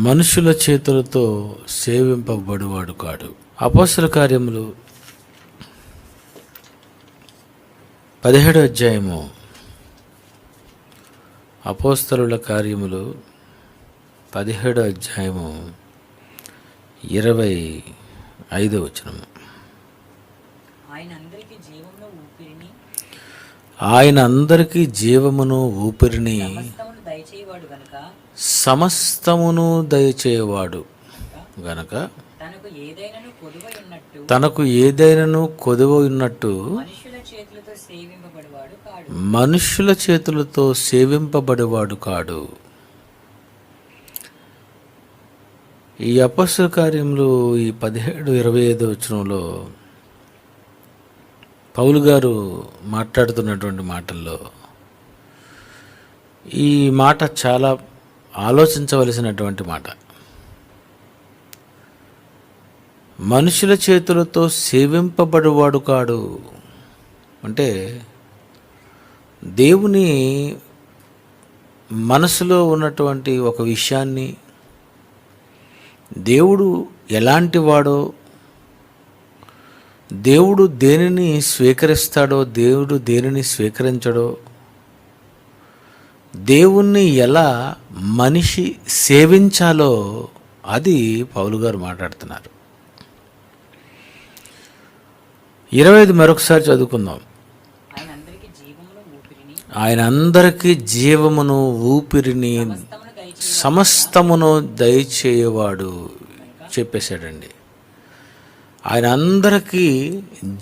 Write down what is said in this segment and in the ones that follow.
మనుషుల చేతులతో సేవింపబడువాడు కాడు. అపోస్తల కార్యములు 17వ అధ్యాయము, అపోస్తలుల కార్యములు 17వ అధ్యాయము 25వ వచనము. ఆయన అందరికీ జీవమును ఊపిరిని సమస్తమును దయచేవాడు గనక తనకు ఏదైనాను కొదువ ఉన్నట్టు మనుష్యుల చేతులతో సేవింపబడేవాడు కాడు. ఈ అపోస్తల కార్యములు 17:25 వచనంలో పౌలు గారు మాట్లాడుతున్నటువంటి మాటల్లో ఈ మాట చాలా ఆలోచించవలసినటువంటి మాట. మనుషుల చేతులతో సేవింపబడువాడు కాడు అంటే దేవుని మనసులో ఉన్నటువంటి ఒక విషయాన్ని, దేవుడు ఎలాంటి వాడో, దేవుడు దేనిని స్వీకరిస్తాడో, దేవుడు దేనిని స్వీకరించడో, దేవుణ్ణి ఎలా మనిషి సేవించాలో అది పౌలు గారు మాట్లాడుతున్నారు. 25 మరొకసారి చదువుకుందాం. ఆయన అందరికీ జీవమును ఊపిరిని సమస్తమును దయచేయవాడు చెప్పేశాడండి. ఆయన అందరికీ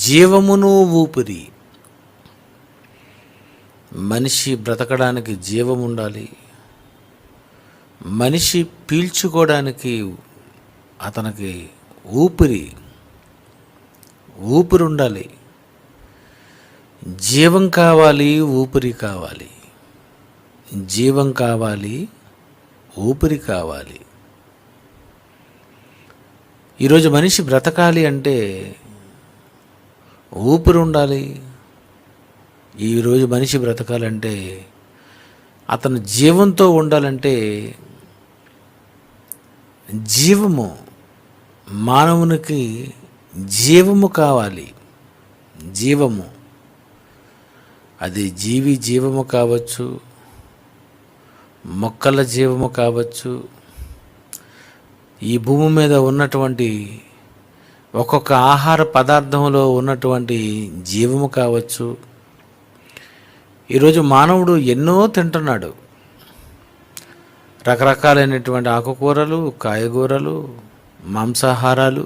జీవమును ఊపిరి. మనిషి బ్రతకడానికి జీవం ఉండాలి. మనిషి పీల్చుకోవడానికి అతనికి ఊపిరి ఉండాలి. జీవం కావాలి, ఊపిరి కావాలి. జీవం కావాలి, ఊపిరి కావాలి. ఈరోజు మనిషి బ్రతకాలి అంటే ఊపిరి ఉండాలి. ఈరోజు మనిషి బ్రతకాలంటే, అతను జీవంతో ఉండాలంటే జీవము, మానవునికి జీవము కావాలి. జీవము అది జీవము కావచ్చు, మొక్కల జీవము కావచ్చు, ఈ భూమి మీద ఉన్నటువంటి ఒక్కొక్క ఆహార పదార్థంలో ఉన్నటువంటి జీవము కావచ్చు. ఈరోజు మానవుడు ఎన్నో తింటున్నాడు. రకరకాలైనటువంటి ఆకుకూరలు, కాయగూరలు, మాంసాహారాలు,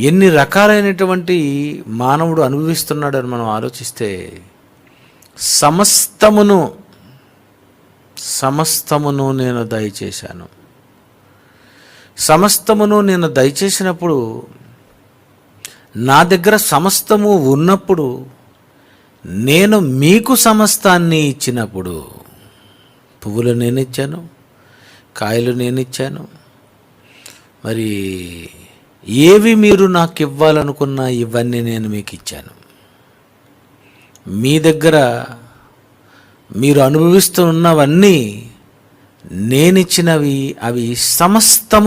ఎన్ని రకాలైనటువంటి మానవుడు అనుభవిస్తున్నాడని మనం ఆలోచిస్తే సమస్తమును నేను దయచేశాను. సమస్తమును నేను దయచేసినప్పుడు, నా దగ్గర సమస్తము ఉన్నప్పుడు, నేను మీకు సమస్తాన్ని ఇచ్చినప్పుడు, పువ్వులు నేను ఇచ్చాను, కాయలు నేను ఇచ్చాను, మరి ఏవి మీరు నాకు ఇవ్వాలనుకున్నా ఇవన్నీ నేను మీకు ఇచ్చాను. మీ దగ్గర మీరు అనుభవిస్తున్నవన్నీ నేనిచ్చినవి. అవి సమస్తం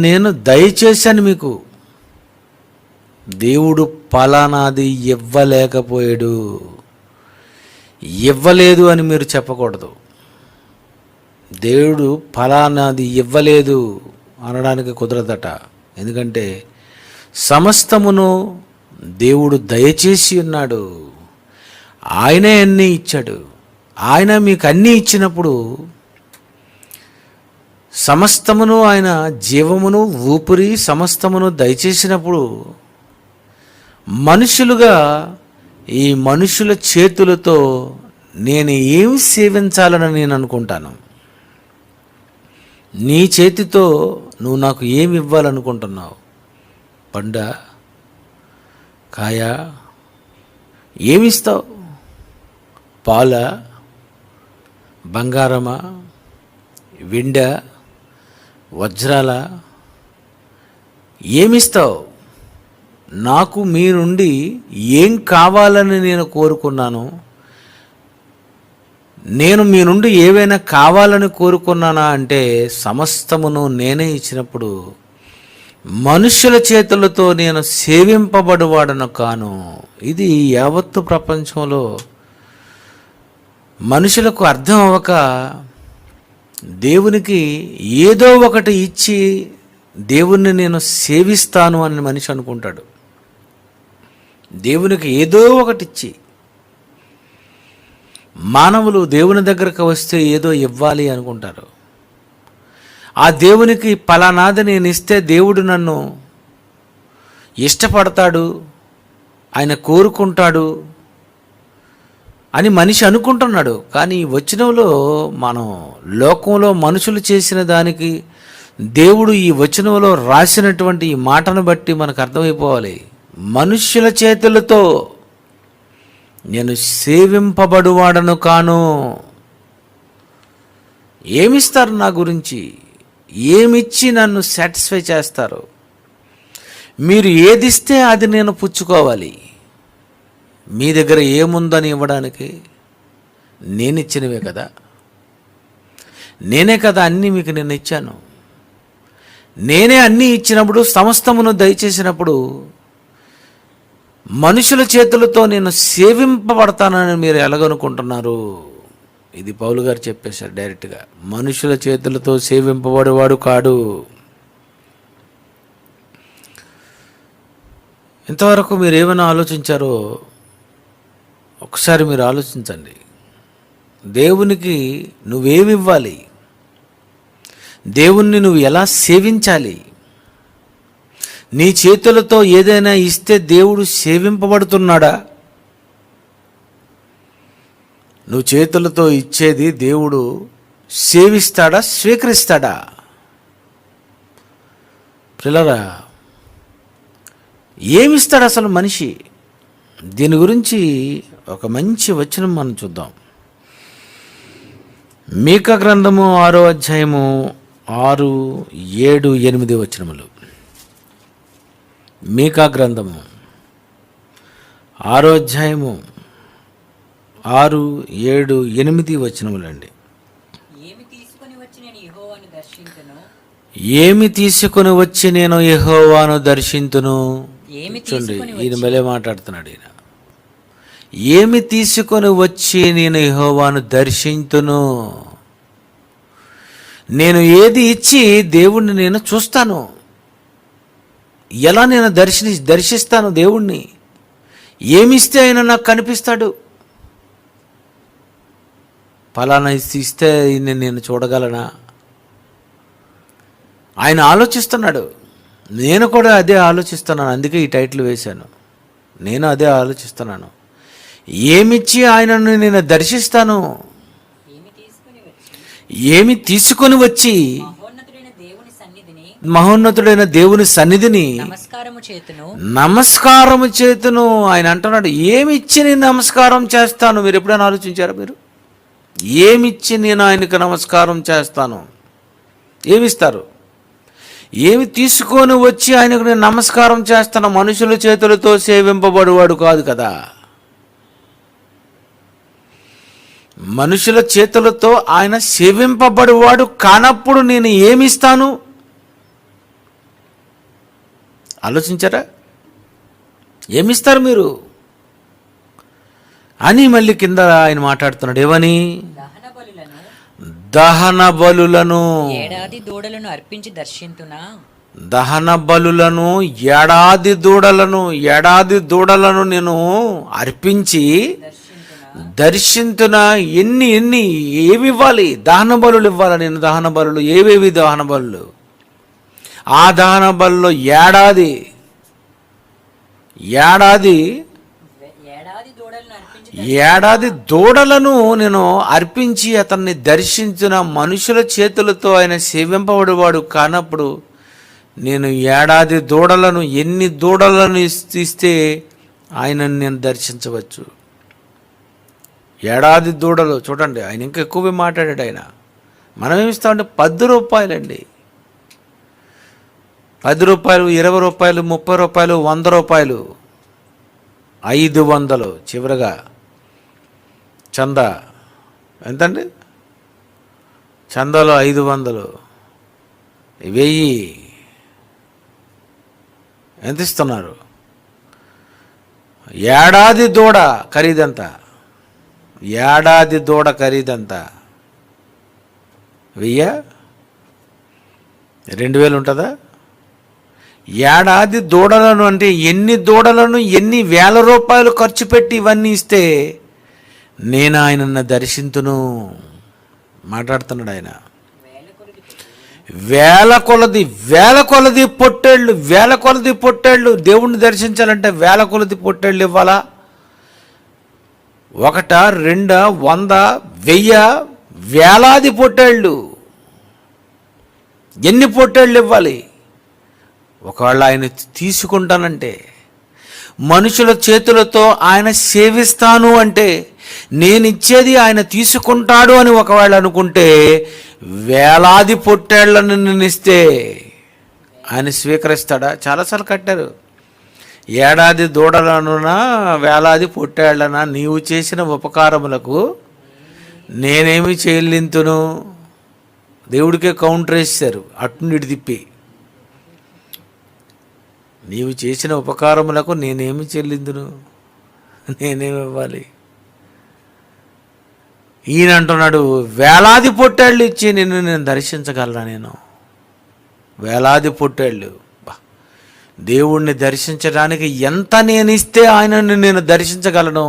నేను దయచేశాను మీకు. దేవుడు పలానాది ఇవ్వలేదు అని మీరు చెప్పకూడదు. దేవుడు ఫలానాది ఇవ్వలేదు అనడానికి కుదరదట. ఎందుకంటే సమస్తమును దేవుడు దయచేసి ఉన్నాడు. ఆయనే అన్నీ ఇచ్చాడు. ఆయన మీకు అన్నీ ఇచ్చినప్పుడు, సమస్తమును ఆయన జీవమును ఊపిరి సమస్తమును దయచేసినప్పుడు, మనుషులుగా ఈ మనుషుల చేతులతో నేను ఏమి సేవించాలని నేను అనుకుంటాను. నీ చేతితో నువ్వు నాకు ఏమి ఇవ్వాలనుకుంటున్నావు? పండ, కాయ, ఏమిస్తావు? పాల, బంగారమా, వెండ, వజ్రాల, ఏమిస్తావు? నాకు మీ నుండి ఏం కావాలని నేను కోరుకున్నాను, నేను మీ నుండి ఏవైనా కావాలని కోరుకున్నానా అంటే సమస్తమును నేనే ఇచ్చినప్పుడు మనుష్యుల చేతులతో నేను సేవింపబడువాడను కాను. ఇది యావత్తు ప్రపంచంలో మనుషులకు అర్థం అవ్వక దేవునికి ఏదో ఒకటి ఇచ్చి దేవుణ్ణి నేను సేవిస్తాను అని మనిషి అనుకుంటాడు. దేవునికి ఏదో ఒకటి ఇచ్చి, మానవులు దేవుని దగ్గరకు వస్తే ఏదో ఇవ్వాలి అనుకుంటారు. ఆ దేవునికి పలానాది నేను ఇస్తే దేవుడు నన్ను ఇష్టపడతాడు, ఆయన కోరుకుంటాడు అని మనిషి అనుకుంటున్నాడు. కానీ ఈ వచనంలో మనం లోకంలో మనుషులు చేసిన దానికి దేవుడు ఈ వచనంలో రాసినటువంటి ఈ మాటను బట్టి మనకు అర్థమైపోవాలి. మనుష్యుల చేతులతో నేను సేవింపబడువాడను కాను. ఏమిస్తారు నా గురించి? ఏమిచ్చి నన్ను సాటిస్ఫై చేస్తారు? మీరు ఏదిస్తే అది నేను పుచ్చుకోవాలి. మీ దగ్గర ఏముందని ఇవ్వడానికి? నేను ఇచ్చినవే కదా, నేనే కదా అన్నీ మీకు నేను ఇచ్చాను. నేనే అన్నీ ఇచ్చినప్పుడు, సమస్తమును దయచేసినప్పుడు మనుషుల చేతులతో నేను సేవింపబడతానని మీరు ఎలాగనుకుంటున్నారు? ఇది పౌలు గారు చెప్పేశారు డైరెక్ట్గా. మనుషుల చేతులతో సేవింపబడేవాడు కాడు. ఇంతవరకు మీరు ఏమైనా ఆలోచించారో ఒకసారి మీరు ఆలోచించండి. దేవునికి నువ్వేమి ఇవ్వాలి? దేవుణ్ణి నువ్వు ఎలా సేవించాలి? నీ చేతులతో ఏదైనా ఇస్తే దేవుడు సేవింపబడుతున్నాడా? నువ్వు చేతులతో ఇచ్చేది దేవుడు సేవిస్తాడా, స్వీకరిస్తాడా? పిల్లరా, ఏమిస్తాడు అసలు మనిషి? దీని గురించి ఒక మంచి వచనం మనం చూద్దాం. మీకా గ్రంథము 6వ అధ్యాయము 6, 7, 8 వచనములు. మీకా గ్రంథము 6వ అధ్యాయము 6, 7, 8 వచనములండి. ఏమి తీసుకొని వచ్చి నేను యెహోవాను దర్శింతును. చూడండి, ఈయన భలే మాట్లాడుతున్నాడు. ఈయన ఏమి తీసుకొని వచ్చి నేను యెహోవాను దర్శింతును. నేను ఏది ఇచ్చి దేవుణ్ణి నేను చూస్తాను. ఎలా నేను దర్శిస్తాను దేవుణ్ణి? ఏమిస్తే ఆయన నాకు కనిపిస్తాడు? ఫలానా ఇస్తే నేను చూడగలనా? ఆయన ఆలోచిస్తున్నాడు. నేను కూడా అదే ఆలోచిస్తున్నాను. అందుకే ఈ టైటిల్ వేశాను. నేను అదే ఆలోచిస్తున్నాను. ఏమిచ్చి ఆయనను నేను దర్శిస్తాను? ఏమి తీసుకొని వచ్చి మహోన్నతుడైన దేవుని సన్నిధిని నమస్కారము చేతును. ఆయన అంటున్నాడు, ఏమిచ్చి నేను నమస్కారం చేస్తాను? మీరు ఎప్పుడైనా ఆలోచించారా? మీరు ఏమిచ్చి నేను ఆయనకు నమస్కారం చేస్తాను? ఏమిస్తారు? ఏమి తీసుకొని వచ్చి ఆయనకు నేను నమస్కారం చేస్తాను? మనుషుల చేతులతో సేవింపబడువాడు కాదు కదా. మనుషుల చేతులతో ఆయన సేవింపబడువాడు కానప్పుడు నేను ఏమిస్తాను? ఆలోచించారా? ఏమిస్తారు మీరు అని మళ్ళీ కింద ఆయన మాట్లాడుతున్నాడు. ఏమని? దహన బలులను, ఏడాది దూడలను అర్పించి దర్శింతునా. దహన బలులను, ఏడాది దూడలను నేను అర్పించి దర్శింతున. ఎన్ని ఏమి ఇవ్వాలి? దహన బలులు ఇవ్వాలి. నేను దహన బలులు ఏవేవి? దహన బలులు. ఆ దహన బలులో ఏడాది దూడలను నేను అర్పించి అతన్ని దర్శించిన. మనుషుల చేతులతో ఆయన సేవింపబడేవాడు కానప్పుడు నేను ఏడాది దూడలను, ఎన్ని దూడలను ఇస్తే ఆయనను నేను దర్శించవచ్చు? ఏడాది దూడలు. చూడండి, ఆయన ఇంకా ఎక్కువ మాట్లాడాడు. ఆయన మనం ఏమిస్తామంటే 10 రూపాయలండి. 10 రూపాయలు, 20 రూపాయలు, 30 రూపాయలు, 100 రూపాయలు, 500, చివరగా చందా ఎంతండి? చందాలో 500, 1000 ఎంత ఇస్తున్నారు? ఏడాది దూడ ఖరీదంత? ఏడాది దూడ ఖరీదంత 1000, 2000 ఉంటుందా? ఏడాది దూడలను అంటే ఎన్ని దూడలను ఎన్ని వేల రూపాయలు ఖర్చు పెట్టి ఇవన్నీ ఇస్తే నేను ఆయనను దర్శింతును మాట్లాడుతున్నాడు ఆయన. వేల కొలది పొట్టేళ్ళు దేవుణ్ణి దర్శించాలంటే వేల కొలది పొట్టేళ్ళు ఇవ్వాలా? 1, 2, 100, 1000, వేలాది పొట్టేళ్ళు. ఎన్ని పొట్టేళ్ళు ఇవ్వాలి? ఒకవేళ ఆయన తీసుకుంటానంటే, మనుషుల చేతులతో ఆయన సేవిస్తాను అంటే, నేను ఇచ్చేది ఆయన తీసుకుంటాడు అని ఒకవేళ అనుకుంటే, వేలాది పొట్టేళ్లను నేను ఇస్తే ఆయన స్వీకరిస్తాడా? చాలాసార్లు కట్టారు. ఏడాది దూడలనునా వేలాది పొట్టేళ్లనా నీవు చేసిన ఉపకారములకు నేనేమి చెల్లింతును? దేవుడికే కౌంటర్ వేశారు అట్నుండి తిప్పి. నీవు చేసిన ఉపకారములకు నేనేమి చెల్లిందును? నేనేమి ఇవ్వాలి? ఈయన అంటున్నాడు, వేలాది పొట్టేళ్ళు ఇచ్చి నేను దర్శించగలరా? నేను వేలాది పొట్టేళ్ళు. దేవుణ్ణి దర్శించడానికి ఎంత నేను ఇస్తే ఆయనను నేను దర్శించగలను?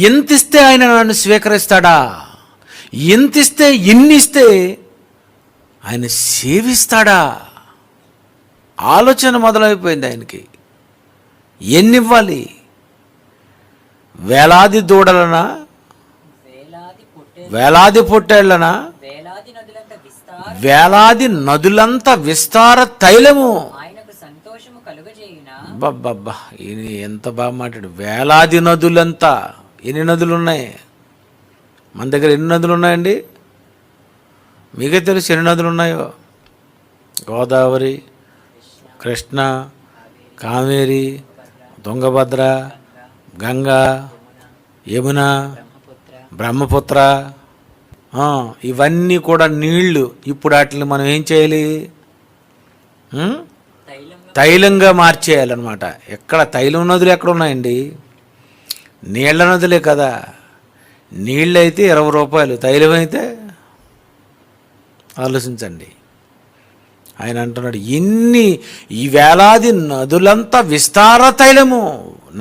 ఎంత ఇస్తే ఆయన నన్ను స్వీకరిస్తాడా? ఎంత ఇస్తే, ఎన్ని ఇస్తే ఆయన సేవిస్తాడా? ఆలోచన మొదలైపోయింది ఆయనకి. ఎన్ని ఇవ్వాలి? వేలాది దూడలనా? వేలాది పొట్టేళ్లనా? వేలాది నదులంత విస్తార తైలము. బాబ్బా, ఈయన ఎంత బాగా మాట్లాడు. వేలాది నదులంతా. ఎన్ని నదులు ఉన్నాయి మన దగ్గర? ఎన్ని నదులు ఉన్నాయండి? మీకే తెలుసు ఎన్ని నదులు ఉన్నాయో. గోదావరి, కృష్ణ, కావేరి, తుంగభద్ర, గంగా, యమున, బ్రహ్మపుత్ర, ఇవన్నీ కూడా నీళ్లు. ఇప్పుడు వాటిని మనం ఏం చేయాలి? తైలంగా మార్చేయాలన్నమాట. ఎక్కడ తైలం నదులు ఎక్కడ ఉన్నాయండి? నీళ్ల నదులే కదా. నీళ్ళు అయితే 20 రూపాయలు, తైలం అయితే ఆలోచించండి. ఆయన అంటున్నాడు, ఈ వేలాది నదులంతా విస్తార తైలము.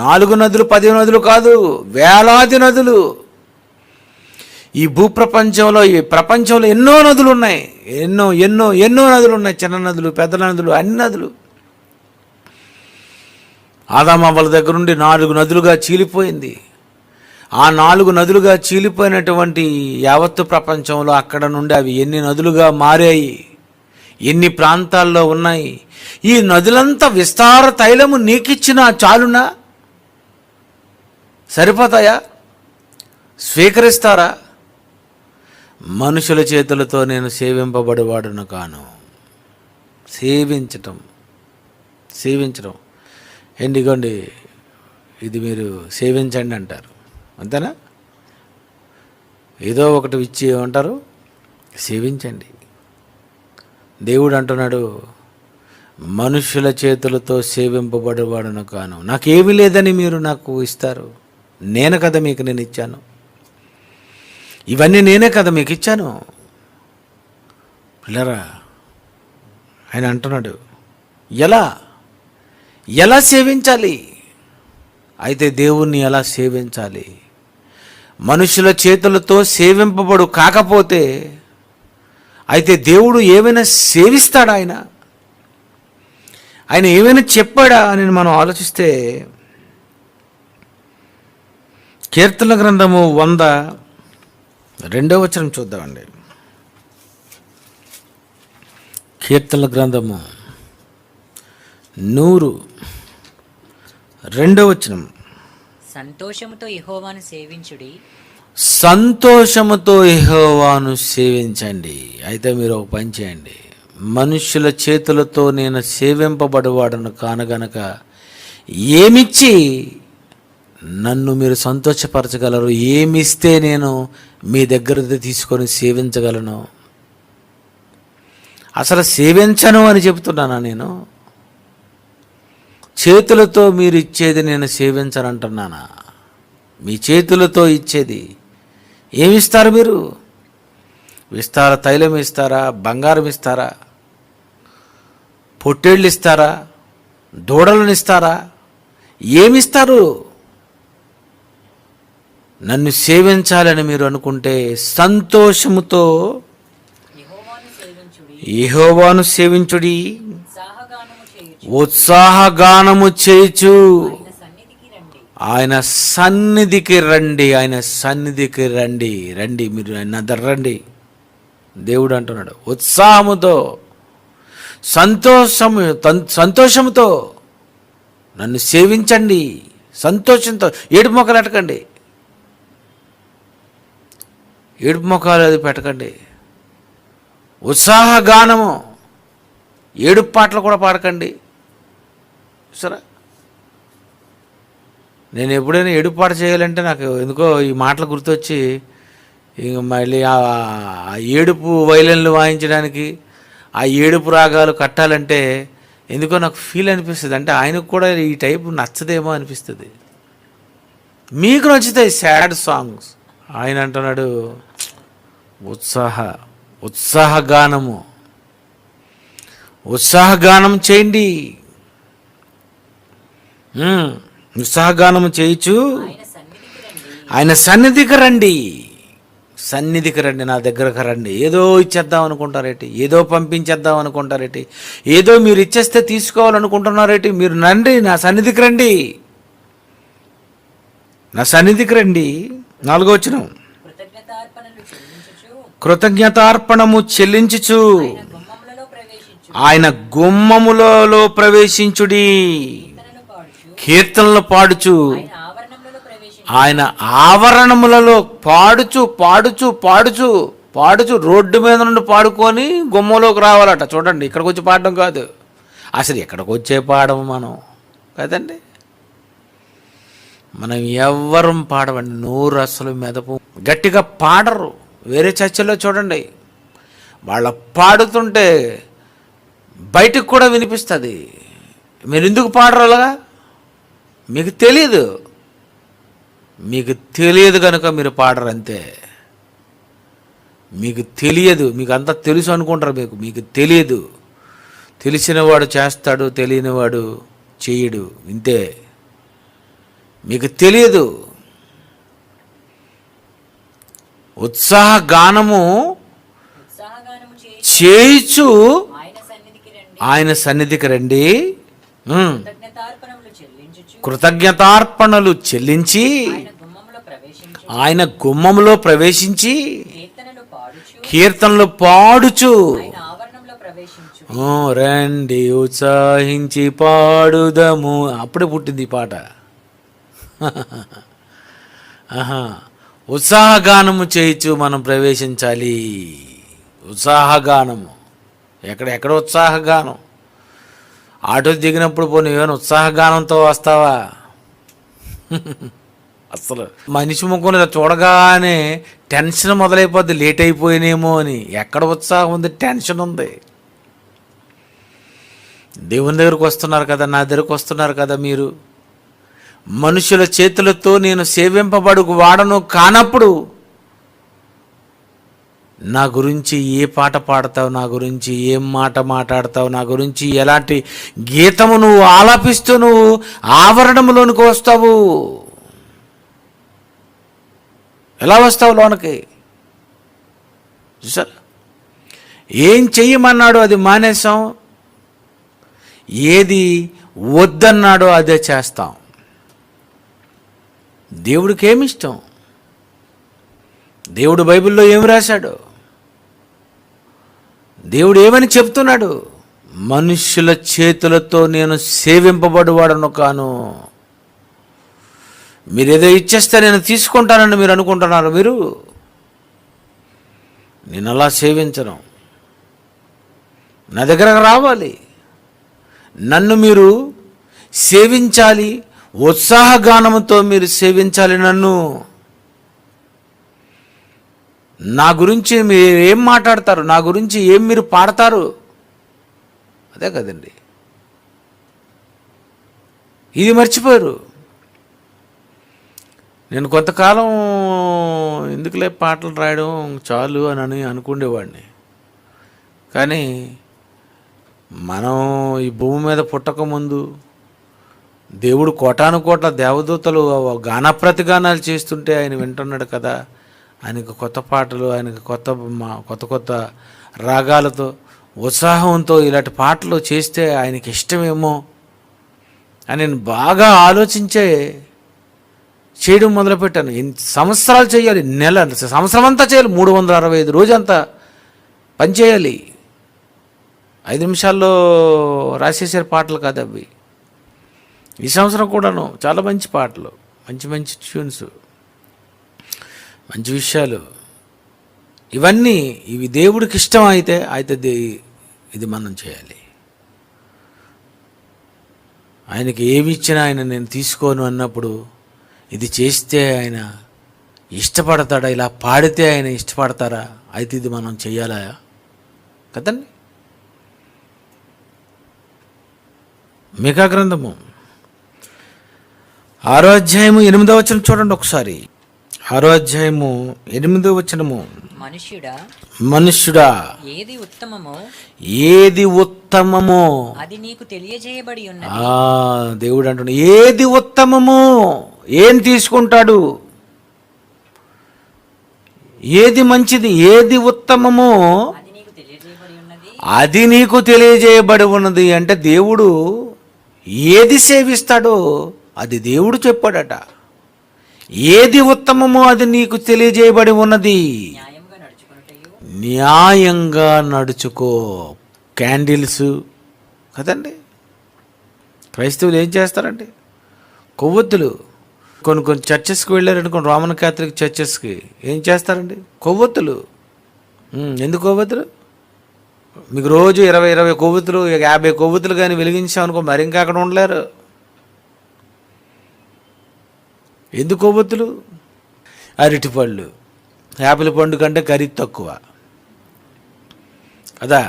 4 నదులు 10 నదులు కాదు, వేలాది నదులు. ఈ భూప్రపంచంలో, ఈ ప్రపంచంలో ఎన్నో నదులు ఉన్నాయి. ఎన్నో ఎన్నో ఎన్నో నదులు ఉన్నాయి. చిన్న నదులు, పెద్ద నదులు, అన్ని నదులు. ఆదామవ్వల దగ్గర నుండి 4 నదులుగా చీలిపోయింది. ఆ 4 నదులుగా చీలిపోయినటువంటి యావత్తు ప్రపంచంలో అక్కడ నుండి అవి ఎన్ని నదులుగా మారాయి, ఎన్ని ప్రాంతాల్లో ఉన్నాయి. ఈ నదులంతా విస్తార తైలము నీకిచ్చినా చాలునా? సరిపోతాయా? స్వీకరిస్తారా? మనుషుల చేతులతో నేను సేవింపబడేవాడును కాను. సేవించటం ఇదిగోండి, ఇది మీరు సేవించండి అంటారు, అంతేనా? ఏదో ఒకటి ఇచ్చి ఏమంటారు? సేవించండి. దేవుడు అంటున్నాడు, మనుషుల చేతులతో సేవింపబడేవాడును కాను. నాకేమీ లేదని మీరు నాకు ఇస్తారు. నేను కదా మీకు నేను ఇచ్చాను. ఇవన్నీ నేనే కదా మీకు ఇచ్చాను. పిల్లరా, ఆయన అంటున్నాడు, ఎలా సేవించాలి? అయితే దేవుణ్ణి ఎలా సేవించాలి? మనుషుల చేతులతో సేవింపబడు కాకపోతే అయితే దేవుడు ఏమైనా సేవిస్తాడా? ఆయన ఏమైనా చెప్పాడా అని మనం ఆలోచిస్తే, కీర్తన గ్రంథము 102వ వచనం చూద్దామండి. కీర్తన గ్రంథము 102వ వచనం. సంతోషముతో యెహోవాను సేవించుడి. సంతోషముతో యెహోవాను సేవించండి. అయితే మీరు ఒక పని చేయండి, మనుష్యుల చేతులతో నేను సేవింపబడేవాడను కానగనక ఏమిచ్చి నన్ను మీరు సంతోషపరచగలరు? ఏమిస్తే నేను మీ దగ్గర తీసుకొని సేవించగలను? అసలు సేవించను అని చెప్తున్నానా నేను? చేతులతో మీరు ఇచ్చేది నేను సేవించనంటున్నానా? మీ చేతులతో ఇచ్చేది ఏమిస్తారు మీరు? విస్తార తైలం ఇస్తారా? బంగారం ఇస్తారా? పొట్టేళ్ళు ఇస్తారా? దూడలను ఇస్తారా? ఏమిస్తారు? నన్ను సేవించాలని మీరు అనుకుంటే సంతోషముతో యెహోవాను సేవించుడి, ఉత్సాహగానము చేయుచు ఆయన సన్నిధికి రండి. ఆయన సన్నిధికి రండి. రండి, మీరు ఆయన దగ్గర రండి. దేవుడు అంటున్నాడు, ఉత్సాహముతో సంతోషముతో నన్ను సేవించండి. సంతోషంతో, ఏడుపు మొక్కలు పెట్టకండి. ఏడుపు మొక్కలు అది పెట్టకండి. ఉత్సాహగానము, ఏడుపు పాటలు కూడా పాడకండి. సరే, నేను ఎప్పుడైనా ఏడుపు పాట చేయాలంటే నాకు ఎందుకో ఈ మాటలు గుర్తొచ్చి ఇంక మళ్ళీ ఆ ఏడుపు వైలన్లు వాయించడానికి, ఆ ఏడుపు రాగాలు కట్టాలంటే ఎందుకో నాకు ఫీల్ అనిపిస్తుంది. అంటే ఆయనకు కూడా ఈ టైపు నచ్చదేమో అనిపిస్తుంది. మీకు నచ్చుతాయి సాడ్ సాంగ్స్. ఆయన అంటున్నాడు ఉత్సాహగానం చేయండి. ఉత్సాహగానము చేయుచు ఆయన సన్నిధికి రండి. సన్నిధికి రండి, నా దగ్గరకు రండి. ఏదో ఇచ్చేద్దాం అనుకుంటారేటి? ఏదో పంపించేద్దాం అనుకుంటారేటి? ఏదో మీరు ఇచ్చేస్తే తీసుకోవాలనుకుంటున్నారేటి? మీరు రండి, నా సన్నిధికి రండి. నా సన్నిధికి రండి. 4వ వచనం, కృతజ్ఞతార్పణము చెల్లించుచు ఆయన గుమ్మములలో ప్రవేశించుడి, కీర్తనలు పాడుచు ఆయన ఆవరణములలో పాడుచు రోడ్డు మీద నుండి పాడుకొని గుమ్మలోకి రావాలట. చూడండి, ఇక్కడికి వచ్చి పాడడం కాదు, అసలు ఎక్కడికి వచ్చే పాడము మనం కదండి. మనం ఎవ్వరం పాడమండి, నోరు అసలు మెదపు, గట్టిగా పాడరు. వేరే చర్చల్లో చూడండి, వాళ్ళ పాడుతుంటే బయటకు కూడా వినిపిస్తుంది. మీరు ఎందుకు పాడరు అలాగా? మీకు తెలియదు కనుక మీరు పాడరు అంతే. మీకు తెలియదు, మీకు అంతా తెలుసు అనుకుంటారు. మీకు తెలియదు. తెలిసినవాడు చేస్తాడు, తెలియనివాడు చేయడు, ఇంతే. మీకు తెలియదు. ఉత్సాహగానము చేయుచు ఆయన సన్నిధికి రండి. కృతజ్ఞతార్పణలు చెల్లించి ఆయన గుమ్మములో ప్రవేశించి కీర్తనలు పాడుచు రండి ఉత్సాహించి పాడుదము. అప్పుడే పుట్టింది ఈ పాట. ఉత్సాహగానము చేయించు మనం ప్రవేశించాలి. ఉత్సాహగానము, ఎక్కడ ఉత్సాహగానం? ఆటో దిగినప్పుడు పోనీ ఏమైనా ఉత్సాహగానంతో వస్తావా? అసలు మనిషి ముఖంలో చూడగానే టెన్షన్ మొదలైపోద్ది, లేట్ అయిపోయినేమో అని. ఎక్కడ ఉత్సాహం ఉంది? టెన్షన్ ఉంది. దేవుని దగ్గరకు వస్తున్నారు కదా, నా దగ్గరకు వస్తున్నారు కదా మీరు. మనుషుల చేతులతో నేను సేవింపబడు వాడను కానప్పుడు నా గురించి ఏ పాట పాడతావు? నా గురించి ఏం మాట మాట్లాడతావు? నా గురించి ఎలాంటి గీతము నువ్వు ఆలాపిస్తూ నువ్వు ఆవరణంలోనికి వస్తావు? ఎలా వస్తావు లోనికి? చూసారా, ఏం చెయ్యమన్నాడో అది మానేసాం, ఏది వద్దన్నాడో అదే చేస్తాం. దేవుడికి ఏమిష్టం? దేవుడు బైబిల్లో ఏమి రాశాడు? దేవుడు ఏమని చెప్తున్నాడు? మనుష్యుల చేతులతో నేను సేవింపబడువాడను కాను. మీరేదో ఇచ్చేస్తే నేను తీసుకుంటానని మీరు అనుకుంటున్నారు. నేను అలా సేవించను. నా దగ్గరకు రావాలి, నన్ను మీరు సేవించాలి, ఉత్సాహగానముతో మీరు సేవించాలి నన్ను. నా గురించి మీరు ఏం మాట్లాడతారు, నా గురించి ఏం మీరు పాడతారు, అదే కదండి. ఇది మర్చిపోయారు. నేను కొంతకాలం ఎందుకులే పాటలు రాయడం చాలు అని అనుకునేవాడిని. కానీ మనం ఈ భూమి మీద పుట్టకముందు దేవుడు కోటాను కోట్ల దేవదూతలు గాన ప్రతిగానాలు చేస్తుంటే ఆయన వింటున్నాడు కదా. ఆయనకు కొత్త పాటలు, ఆయనకు కొత్త కొత్త రాగాలతో ఉత్సాహంతో ఇలాంటి పాటలు చేస్తే ఆయనకి ఇష్టమేమో అని నేను బాగా ఆలోచించే చేయడం మొదలుపెట్టాను. సంవత్సరాలు చేయాలి, సంవత్సరం అంతా చేయాలి, 365 రోజంతా పనిచేయాలి. 5 నిమిషాల్లో రాసేసే పాటలు కాదు అవి. ఈ సంవత్సరం కూడాను చాలా మంచి పాటలు, మంచి మంచి ట్యూన్స్, మంచి విషయాలు, ఇవి దేవుడికి ఇష్టం అయితే ఇది మనం చేయాలి. ఆయనకి ఏమి ఇచ్చినా ఆయన నేను తీసుకోను అన్నప్పుడు ఇది చేస్తే ఆయన ఇష్టపడతాడా, ఇలా పాడితే ఆయన ఇష్టపడతారా, అయితే ఇది మనం చెయ్యాలా కదండి. మీకా గ్రంథము 6వ అధ్యాయము 8వ వచనం చూడండి ఒకసారి. 6వ అధ్యాయము 8వ వచనము. మనుష్యుడా ఏది ఉత్తమమో అది నీకు తెలియజేయబడి ఉన్నది. దేవుడు అంటున్నాడు ఏది ఉత్తమమో. ఏం తీసుకుంటాడు, ఏది మంచిది, ఏది ఉత్తమమో అది నీకు తెలియజేయబడి ఉన్నది. అంటే దేవుడు ఏది సేవిస్తాడో అది దేవుడు చెప్పాడట. ఏది ఉత్తమమో అది నీకు తెలియజేయబడి ఉన్నది. న్యాయంగా నడుచుకో. క్యాండిల్స్ కదండి. క్రైస్తవులు ఏం చేస్తారండి, కొవ్వొత్తులు. కొన్ని చర్చెస్కి వెళ్ళారనుకోండి, రోమన్ క్యాథలిక్ చర్చెస్కి ఏం చేస్తారండి, కొవ్వొత్తులు. ఎందుకు కొవ్వొత్తులు? మీకు రోజు 20 కొవ్వొత్తులు, 50 కొవ్వొత్తులు కానీ వెలిగించామనుకో మరి ఇంకా అక్కడ ఉండలేరు. ఎందుకు కొవ్వొత్తులు? అరటిపళ్ళు, యాపిల్ పండు కంటే ఖరీదు తక్కువ కదా.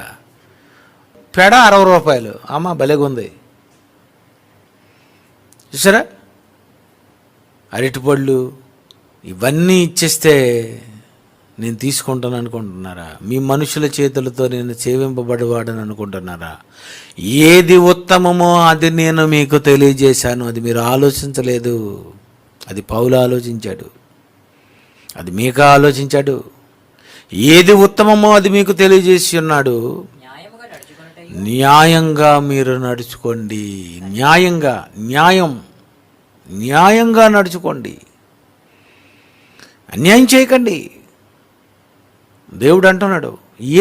పెడ 60 రూపాయలు. అమ్మ భలేగా ఉంది చూసారా. అరటిపళ్ళు ఇవన్నీ ఇచ్చేస్తే నేను తీసుకుంటాను అనుకుంటున్నారా? మీ మనుషుల చేతులతో నేను సేవింపబడేవాడని అనుకుంటున్నారా? ఏది ఉత్తమమో అది నేను మీకు తెలియజేశాను. అది మీరు ఆలోచించలేదు. అది పౌలు ఆలోచించాడు, అది మీకా ఆలోచించాడు. ఏది ఉత్తమమో అది మీకు తెలియజేసి ఉన్నాడు. న్యాయంగా మీరు నడుచుకోండి. న్యాయంగా నడుచుకోండి. అన్యాయం చేయకండి. దేవుడు అంటున్నాడు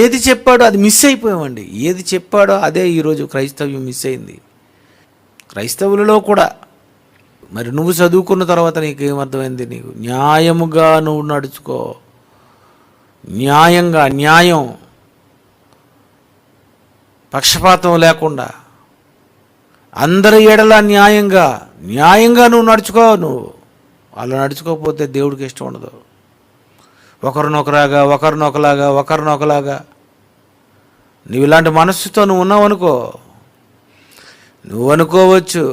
ఏది చెప్పాడో అది మిస్ అయిపోయామండి. ఏది చెప్పాడో అదే ఈరోజు క్రైస్తవ్యం మిస్ అయింది. క్రైస్తవులలో కూడా మరి నువ్వు చదువుకున్న తర్వాత నీకేమర్థమైంది? నీకు న్యాయముగా నువ్వు నడుచుకో. న్యాయం, పక్షపాతం లేకుండా అందరి ఎడల న్యాయంగా నువ్వు నడుచుకో. నువ్వు అలా నడుచుకోకపోతే దేవుడికి ఇష్టం ఉండదు. ఒకరినొకలాగా నువ్వు ఇలాంటి మనస్సుతో నువ్వు ఉన్నావు అనుకో, నువ్వు అనుకోవచ్చు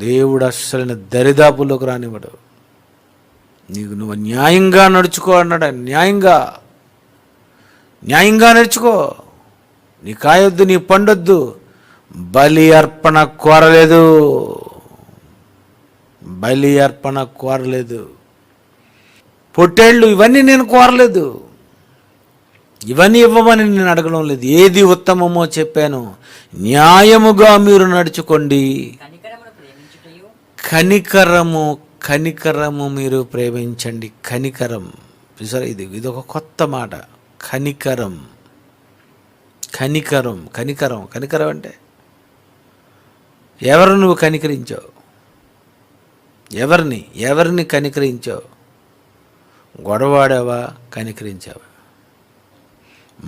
దేవుడు అస్సలు దరిదాపుల్లోకి రానివ్వడు. నువ్వు న్యాయంగా నడుచుకో అన్నాడు. న్యాయంగా నడుచుకో. నీ కాయొద్దు, నీ పండొద్దు. బలి అర్పణ కోరలేదు. పొట్టేళ్ళు ఇవన్నీ నేను కోరలేదు. ఇవన్నీ ఇవ్వమని నేను అడగడం లేదు. ఏది ఉత్తమమో చెప్పాను. న్యాయముగా మీరు నడుచుకోండి. కనికరము మీరు ప్రేమించండి. కనికరం చూసారా, ఇది ఒక కొత్త మాట. కనికరం అంటే ఎవరు నువ్వు కనికరించావు? ఎవరిని కనికరించావు? గొడవాడావా? కనికరించావా?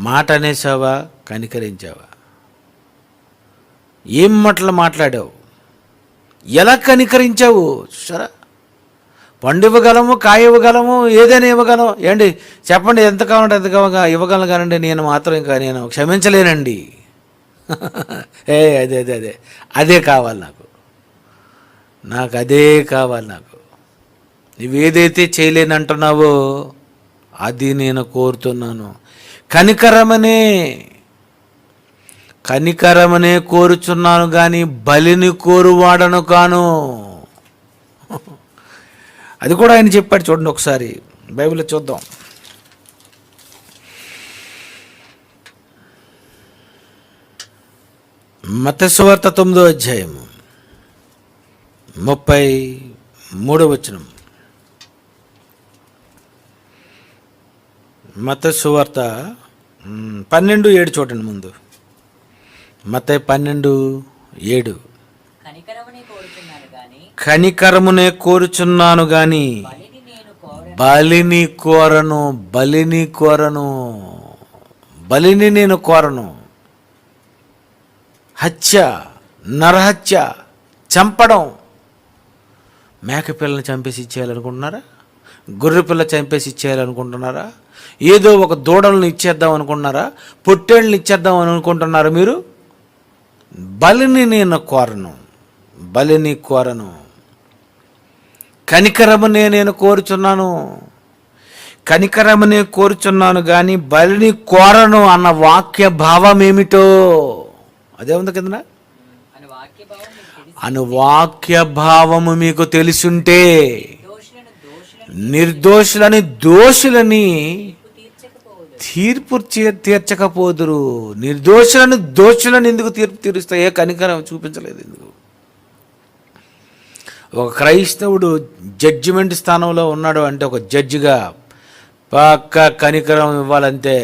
మాట అనేసావా? కనికరించావా? ఏం మాటలు మాట్లాడావు? ఎలా కనికరించావు చూసారా. పండు ఇవ్వగలము, కాయ ఇవ్వగలము, ఏదైనా ఇవ్వగలం. ఏంటి చెప్పండి, ఎంత కావాలంటే ఎంత ఇవ్వగలను, కానండి నేను మాత్రం ఇంకా నేను క్షమించలేనండి. అదే అదే అదే అదే కావాలి నాకు అదే కావాలి. నువ్వేదైతే చేయలేనంటున్నావో అది నేను కోరుతున్నాను. కనికరమనే కోరుచున్నాను కానీ బలిని కోరువాడను కాను. అది కూడా ఆయన చెప్పాడు. చూడండి ఒకసారి బైబిల్లో చూద్దాం. మత్తయి సువార్త 9వ అధ్యాయము 33వ వచనం. మత్తయి సువార్త 12:7 చూడండి ముందు. మత్తయి 12:7. కనికరమునే కోరుచున్నాను గాని బలిని నేను కోరను. హత్య, నరహత్య, చంపడం. మేకపిల్లని చంపేసి ఇచ్చేయాలనుకుంటున్నారా? గొర్రె పిల్ల చంపేసి ఇచ్చేయాలనుకుంటున్నారా? ఏదో ఒక దూడలను ఇచ్చేద్దాం అనుకుంటున్నారా? పొట్టేళ్ళని ఇచ్చేద్దాం అనుకుంటున్నారా మీరు? బలిని నేను కోరను. కనికరమునే నేను కోరుచున్నాను కానీ బలిని కోరను అన్న వాక్య భావం ఏమిటో అదే ఉంది కింద. అను వాక్య భావము మీకు తెలుసుంటే నిర్దోషులని దోషులని తీర్పు తీర్చకపోదురు. నిర్దోషులను దోషులను ఎందుకు తీర్పు తీరుస్తాయే? కనికరం చూపించలేదు ఎందుకు? ఒక క్రైస్తవుడు జడ్జిమెంట్ స్థానంలో ఉన్నాడు అంటే ఒక జడ్జిగా పక్కా కనికరం ఇవ్వాలంటే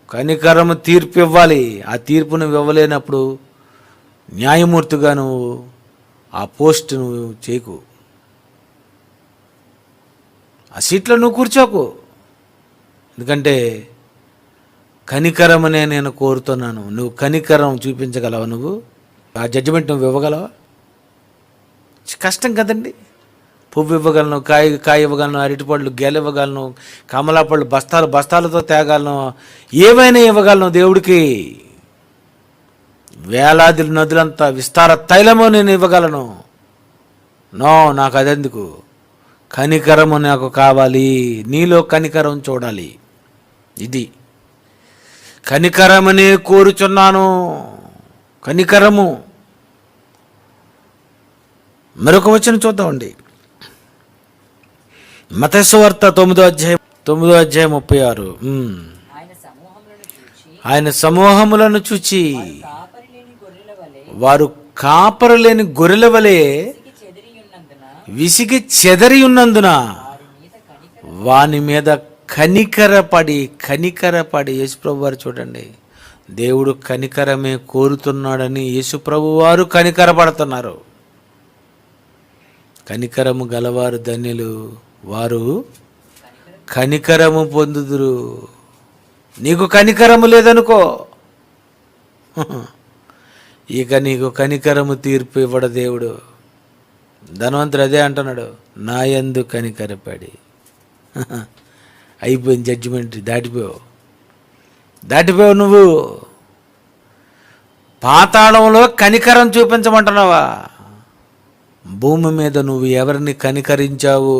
కనికరం తీర్పు ఇవ్వాలి. ఆ తీర్పు నువ్వు ఇవ్వలేనప్పుడు న్యాయమూర్తిగా నువ్వు ఆ పోస్ట్ నువ్వు చేయకు, ఆ సీట్లో నువ్వు కూర్చోకు. ఎందుకంటే కనికరమనే నేను కోరుతున్నాను. నువ్వు కనికరం చూపించగలవా? నువ్వు ఆ జడ్జిమెంట్ నువ్వు ఇవ్వగలవా? కష్టం కదండి. పువ్వు ఇవ్వగలను, కాయ ఇవ్వగలను, అరటిపళ్ళు గెల ఇవ్వగలను, కమలాపళ్ళు బస్తాలతో తేగలను, ఏమైనా ఇవ్వగలను దేవుడికి. వేలాది నదులంతా విస్తార తైలము నేను ఇవ్వగలను. నాకు అదెందుకు? కనికరము నాకు కావాలి. నీలో కనికరం చూడాలి. ఇది కనికరమనే కోరుచున్నాను. కనికరము. మరొక వచనం చూద్దామండి. మత్తయి సువార్త 9వ అధ్యాయం 36. ఆయన సమూహములను చూచి వారు కాపరు లేని గొర్రెల వలె విసిగి చెదరి ఉన్నందున వాని మీద కనికరపడి యేసుప్రభు వారు చూడండి, దేవుడు కనికరమే కోరుతున్నాడని యేసుప్రభు వారు కనికరపడుతున్నారు. కనికరము గలవారు ధన్యులు, వారు కనికరము పొందుదురు. నీకు కనికరము లేదనుకో, ఇక నీకు కనికరము తీర్పు ఇవ్వడు దేవుడు. ధనవంతుడు అదే అంటున్నాడు, నా యందు కనికరపడి. అయిపోయింది జడ్జిమెంట్. దాటిపోయావు నువ్వు. పాతాళంలో కనికరం చూపించమంటున్నావా? భూమి మీద నువ్వు ఎవరిని కనికరించావు?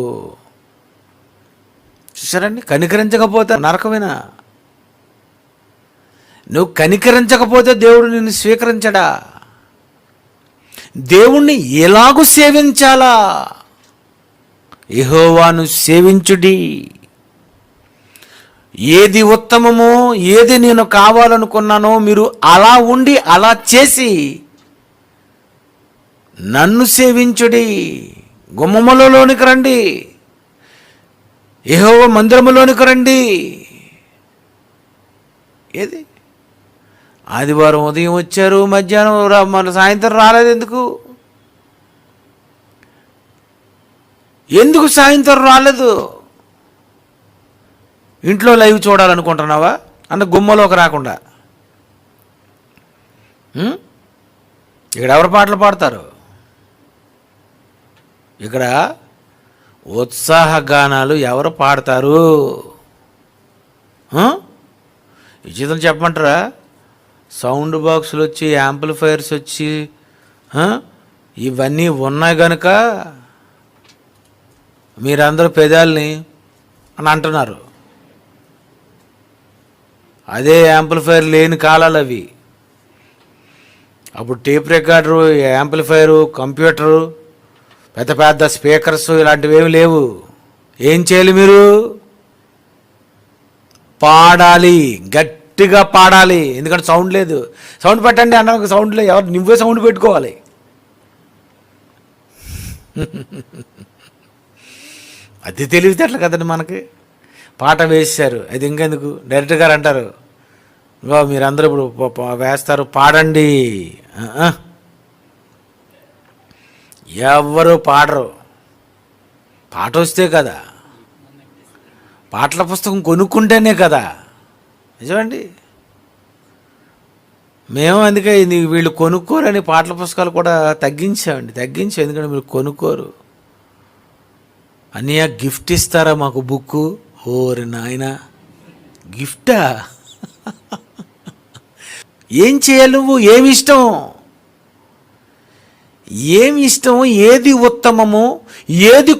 చూసారండి, కనికరించకపోతే నరకమేనా? నువ్వు కనికరించకపోతే దేవుడు నిన్ను స్వీకరించడా? దేవుణ్ణి ఎలాగూ సేవించాలా? యెహోవాను సేవించుడి. ఏది ఉత్తమమో, ఏది నేను కావాలనుకున్నానో మీరు అలా ఉండి అలా చేసి నన్ను సేవించుడి. గుమ్మములలోనికి రండి, యెహోవా మందిరములోనికి రండి. ఏది ఆదివారం ఉదయం వచ్చారు, మధ్యాహ్నం మన సాయంత్రం రాలేదు. ఎందుకు సాయంత్రం రాలేదు? ఇంట్లో లైవ్ చూడాలనుకుంటున్నావా? అంటే గుమ్మలోకి రాకుండా ఇక్కడ ఎవరు పాటలు పాడతారు? ఇక్కడ ఉత్సాహ గానాలు ఎవరు పాడతారు? ఈ జీతం చెప్పమంటారా? సౌండ్ బాక్సులు వచ్చి, యాంప్లిఫైర్స్ వచ్చి ఇవన్నీ ఉన్నాయి కనుక మీరందరూ పెదాలని అని అంటున్నారు. అదే యాంప్లిఫైర్ లేని కాలాలు అవి. అప్పుడు టేప్ రికార్డరు, యాంప్లిఫైరు, కంప్యూటరు, పెద్ద పెద్ద స్పీకర్స్ ఇలాంటివి ఏమి లేవు. ఏం చేయాలి మీరు? పాడాలి, గట్టిగా పాడాలి. ఎందుకంటే సౌండ్ లేదు. సౌండ్ పెట్టండి అన్నాక సౌండ్ లేదు. ఎవరు? నువ్వే సౌండ్ పెట్టుకోవాలి. అది తెలివితేటలు కదండి మనకి. పాట వేశారు, అది ఇంకెందుకు? డైరెక్టర్ గారు అంటారు, ఇంకో మీరందరూ ఇప్పుడు వేస్తారు, పాడండి. ఎవరు పాడరు. పాట వస్తే కదా, పాటల పుస్తకం కొనుక్కుంటేనే కదా. నిజమండి. మేము అందుకే వీళ్ళు కొనుక్కోరని పాటల పుస్తకాలు కూడా తగ్గించాం. ఎందుకంటే మీరు కొనుక్కోరు. అన్నయ్య గిఫ్ట్ ఇస్తారా మాకు బుక్కు? ఓరి నాయన, గిఫ్టా? ఏం చేయాలి నువ్వు? ఏమి ఇష్టం? ఏది ఉత్తమము? ఏది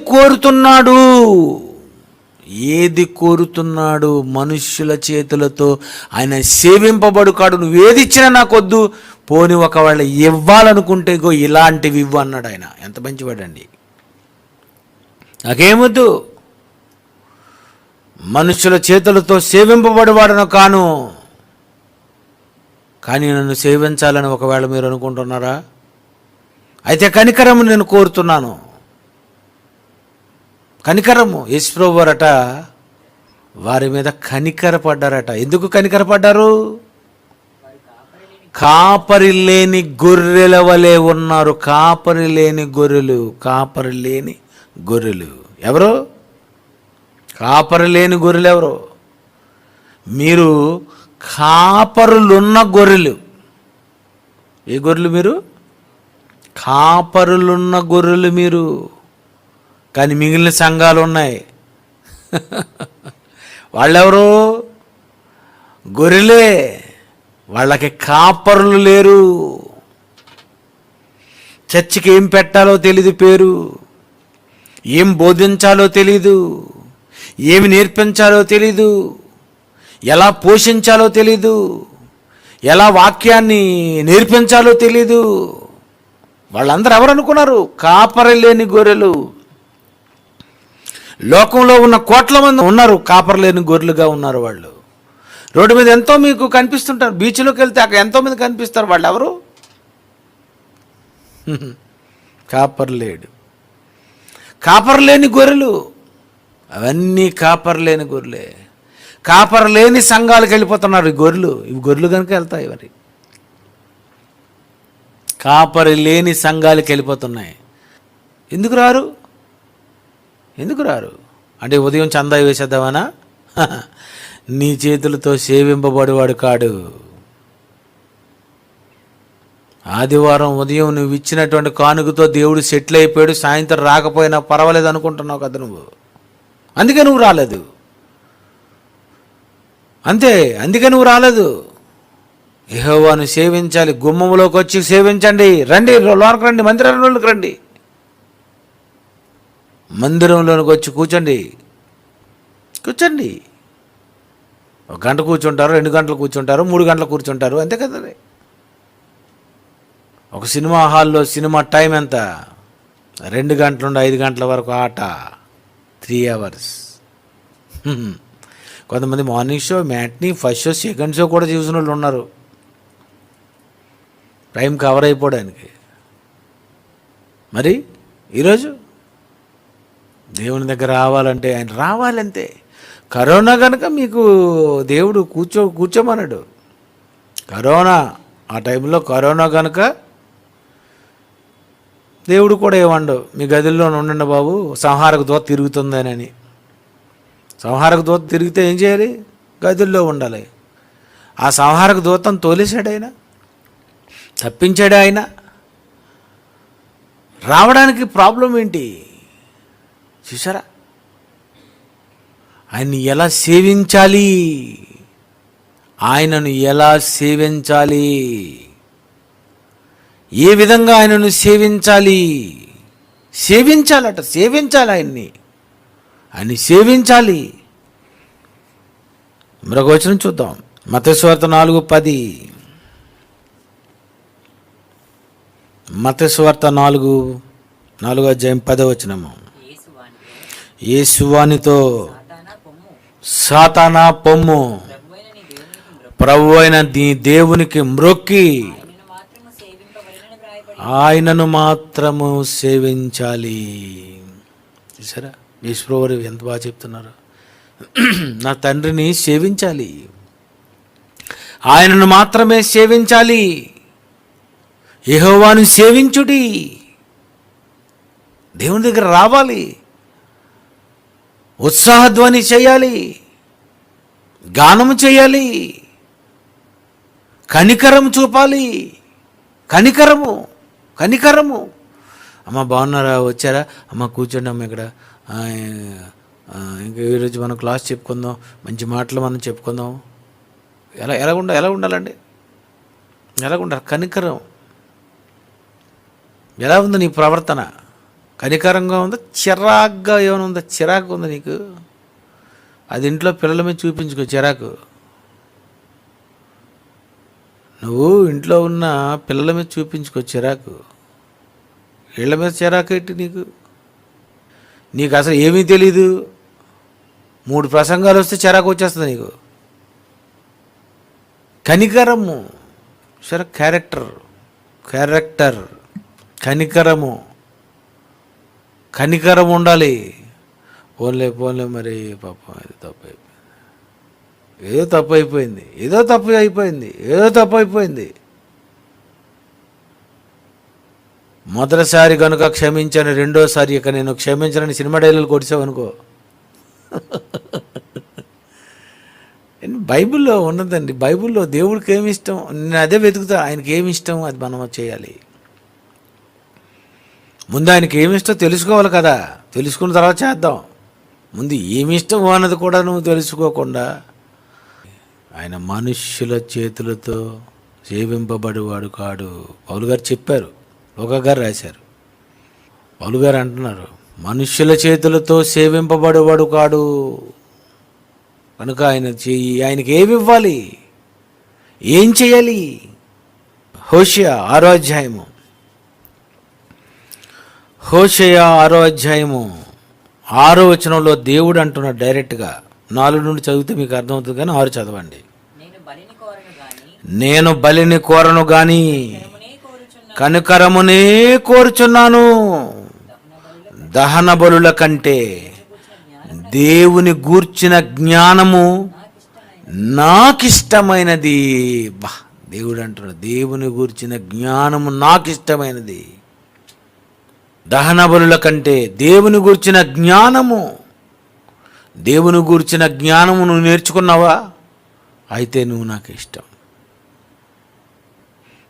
కోరుతున్నాడు? మనుష్యుల చేతులతో ఆయన సేవింపబడుకాడు. నువ్వేది ఇచ్చినా నాకొద్దు, పోని ఒకవేళ ఇవ్వాలనుకుంటే గో ఇలాంటివి ఇవ్వు అన్నాడు ఆయన. ఎంత మంచివాడండి. నాకేమొద్దు, మనుషుల చేతులతో సేవింపబడివాడను కాను, కానీ నన్ను సేవించాలని ఒకవేళ మీరు అనుకుంటున్నారా? అయితే కనికరము నేను కోరుతున్నాను. కనికరము. యేసుప్రభువు వారట వారి మీద కనికరపడ్డారట. ఎందుకు కనికరపడ్డారు? కాపరి లేని గొర్రెల వలె ఉన్నారు. కాపరి లేని గొర్రెలు ఎవరు? కాపరి లేని గొర్రెలు ఎవరు? మీరు కాపరులున్న గొర్రెలు. ఏ గొర్రెలు మీరు? కాపరులున్న గొర్రెలు మీరు. కానీ మిగిలిన సంఘాలు ఉన్నాయి. వాళ్ళెవరు? గొర్రెలే. వాళ్ళకి కాపరులు లేరు. చర్చికి ఏం పెట్టాలో తెలీదు పేరు, ఏం బోధించాలో తెలీదు, ఏమి నేర్పించాలో తెలీదు, ఎలా పోషించాలో తెలీదు, ఎలా వాక్యాన్ని నేర్పించాలో తెలీదు. వాళ్ళందరూ ఎవరు అనుకున్నారు? కాపరి లేని గొర్రెలు. లోకంలో ఉన్న కోట్ల మంది ఉన్నారు, కాపరి లేని గొర్రెలుగా ఉన్నారు. వాళ్ళు రోడ్డు మీద ఎంతో మీకు కనిపిస్తుంటారు. బీచ్లోకి వెళ్తే అక్కడ ఎంతోమంది కనిపిస్తారు. వాళ్ళు ఎవరు? కాపరి లేడు. కాపరి లేని గొర్రెలు. అవన్నీ కాపరి లేని గొర్రెలే. కాపరి లేని సంఘాలకు వెళ్ళిపోతున్నారు ఈ గొర్రెలు. ఇవి గొర్రెలు కనుక వెళ్తాయి. మరి కాపరి లేని సంఘాలకు వెళ్ళిపోతున్నాయి. ఎందుకు రారు? అంటే ఉదయం చందా వేసేద్దామనా? నీ చేతులతో సేవింపబడేవాడు కాడు. ఆదివారం ఉదయం నువ్వు ఇచ్చినటువంటి కానుకతో దేవుడు సెటిల్ అయిపోయాడు, సాయంత్రం రాకపోయినా పర్వాలేదు అనుకుంటున్నావు కదా నువ్వు. అందుకే నువ్వు రాలేదు. అందుకే నువ్వు రాలేదు. యెహోవాను సేవించాలి. గుమ్మంలోకి వచ్చి సేవించండి. రండి, లోనికి రండి, మందిరంలోకి రండి. మందిరంలోనికి వచ్చి కూర్చోండి. ఒక గంట కూర్చుంటారు, 2 గంటలు కూర్చుంటారు, 3 గంటలు కూర్చుంటారు, అంతే కదా. ఒక సినిమా హాల్లో సినిమా టైం ఎంత? 2 గంటల నుండి 5 గంటల వరకు ఆట, 3 hours. కొంతమంది morning show, matinee, first show, second show కూడా చూసిన వాళ్ళు ఉన్నారు, టైం కవర్ అయిపోవడానికి. మరి ఈరోజు దేవుని దగ్గర రావాలంటే ఆయన రావాలంతే. కరోనా కనుక మీకు దేవుడు కూర్చోమన్నాడు. కరోనా ఆ టైంలో కరోనా కనుక దేవుడు కూడా ఏమండు, మీ గదిలో ఉండండి బాబు, సంహారక దూత తిరుగుతుందనని. సంహారక దూత తిరిగితే ఏం చేయాలి? గదుల్లో ఉండాలి. ఆ సంహారక దూతను తోలేశాడు ఆయన, తప్పించాడు ఆయన. రావడానికి ప్రాబ్లం ఏంటి? చూసారా? ఆయన్ని ఎలా సేవించాలి, ఆయనను ఎలా సేవించాలి, ఏ విధంగా ఆయనను సేవించాలి, సేవించాలి ఆయన్ని సేవించాలి. మరొక వచనం చూద్దాం, మత్తయి సువార్త 4:10. మత్తయి సువార్త 4:10. యేసువానితో సాతానా పొమ్ము, ప్రభువైన నీ దేవునికి మ్రొక్కి ఆయనను మాత్రము సేవించాలి. చూసారా యేసుప్రభువు ఎంత బాగా చెప్తున్నారు. నా తండ్రిని సేవించాలి, ఆయనను మాత్రమే సేవించాలి. యెహోవాను సేవించుడి, దేవుని దగ్గర రావాలి, ఉత్సాహధ్వని చేయాలి, గానము చేయాలి, కనికరం చూపాలి. కనికరము. అమ్మ బాగున్నారా, వచ్చారా, అమ్మ కూర్చోండి అమ్మ ఇక్కడ, ఇంకా ఈరోజు మనం క్లాస్ చెప్పుకుందాం, మంచి మాటలు మనం చెప్పుకుందాం. ఎలా ఉండాలండి, ఎలా ఉండాలి? కనికరం. ఎలా ఉంది నీ ప్రవర్తన? కనికరంగా ఉందా, చిరాగ్గా ఏమైనా ఉందా? చిరాకు ఉందా నీకు? అది ఇంట్లో పిల్లల మీద చూపించుకో చిరాకు. నువ్వు ఇంట్లో ఉన్న పిల్లల మీద చూపించుకో చిరాకు. వీళ్ళ మీద చిరాకు ఏంటి నీకు అసలు ఏమీ తెలీదు. 3 ప్రసంగాలు వస్తే చిరాకు వచ్చేస్తుంది నీకు. కనికరము. సరే, క్యారెక్టర్ కనికరం ఉండాలి. పోన్లే మరి పాపం ఏదో తప్పు అయిపోయింది. మొదటిసారి కనుక క్షమించాను, రెండోసారి ఇక నేను క్షమించనని సినిమా డైలాగులు కొట్టావు అనుకో. బైబిల్లో ఉన్నదండి. బైబిల్లో దేవుడికి ఏమి ఇష్టం, నేను అదే వెతుకుతా. ఆయనకి ఏమి ఇష్టం అది మనం చేయాలి. ముందు ఆయనకి ఏమి ఇష్టం తెలుసుకోవాలి కదా, తెలుసుకున్న తర్వాత చేద్దాం. ముందు ఏమి ఇష్టం అన్నది కూడా నువ్వు తెలుసుకోకుండా, ఆయన మనుష్యుల చేతులతో సేవింపబడేవాడు కాడు. పౌలు గారు చెప్పారు, లోకా గారు రాశారు. పౌలు గారు అంటున్నారు, మనుష్యుల చేతులతో సేవింపబడేవాడు కాడు. కనుక ఆయనకి ఏమి ఇవ్వాలి, ఏం చేయాలి? హోషేయ 6వ అధ్యాయము 6వ వచనంలో దేవుడు అంటున్నాడు డైరెక్ట్గా. 4 నుండి చదివితే మీకు అర్థమవుతుంది, కానీ 6 చదవండి. నేను బలిని కోరను గాని కనికరమునే కోరుచున్నాను. దహన బలుల కంటే దేవుని గూర్చిన జ్ఞానము నాకిష్టమైనది. దేవుడు అంటున్నాడు, దేవుని గూర్చిన జ్ఞానము నాకిష్టమైనది. దహన బలుల కంటే దేవుని గూర్చిన జ్ఞానము నువ్వు నేర్చుకున్నావా? అయితే నువ్వు నాకు ఇష్టం.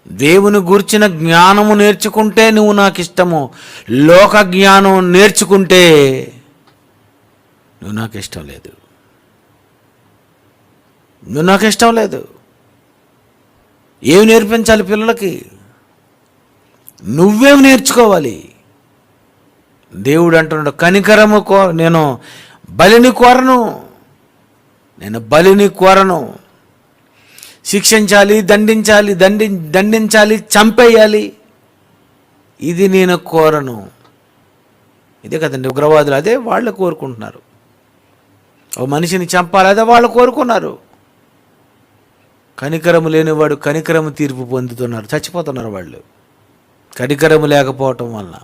దేవుని గూర్చిన జ్ఞానము నేర్చుకుంటే నువ్వు నాకు ఇష్టము. లోక జ్ఞానం నేర్చుకుంటే నువ్వు నాకు ఇష్టం లేదు. ఏమి నేర్పించాలి పిల్లలకి? నువ్వేం నేర్చుకోవాలి? దేవుడు అంటున్నాడు, కనికరము నేను బలిని కోరను. శిక్షించాలి, దండించాలి, చంపేయాలి, ఇది నేను కోరను. ఇదే కదండి ఉగ్రవాదులు, అదే వాళ్ళు కోరుకుంటున్నారు. ఓ మనిషిని చంపాలి, అదే వాళ్ళు కోరుకున్నారు. కనికరము లేనివాడు కనికరము తీర్పు పొందుతున్నారు, చచ్చిపోతున్నారు వాళ్ళు కనికరము లేకపోవటం వల్ల.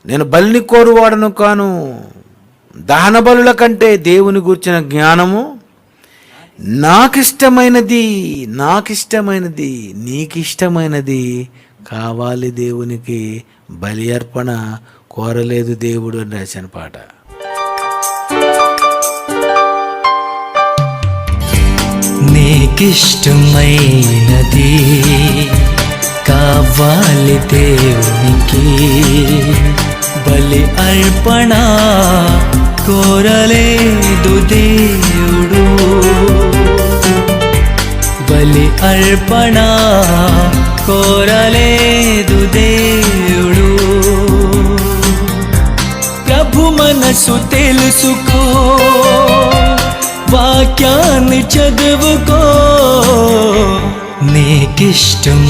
నేను బలిని కోరువాడను కాను, దహన బలుల కంటే దేవుని గూర్చిన జ్ఞానము నాకిష్టమైనది. నీకిష్టమైనది కావాలి దేవునికి. బలి అర్పణ కోరలేదు దేవుడు అని రాసిన పాట. నీకిష్టమైనది కావాలి దేవునికి, బలి అర్పణ కోరలేదు దేవుడు, బలి అర్పణ కోరలేదు దేవుడు. ప్రభు మనసు తెలుసుకో, వాక్యాన్ని చదువుకో, నీకిష్టమైనది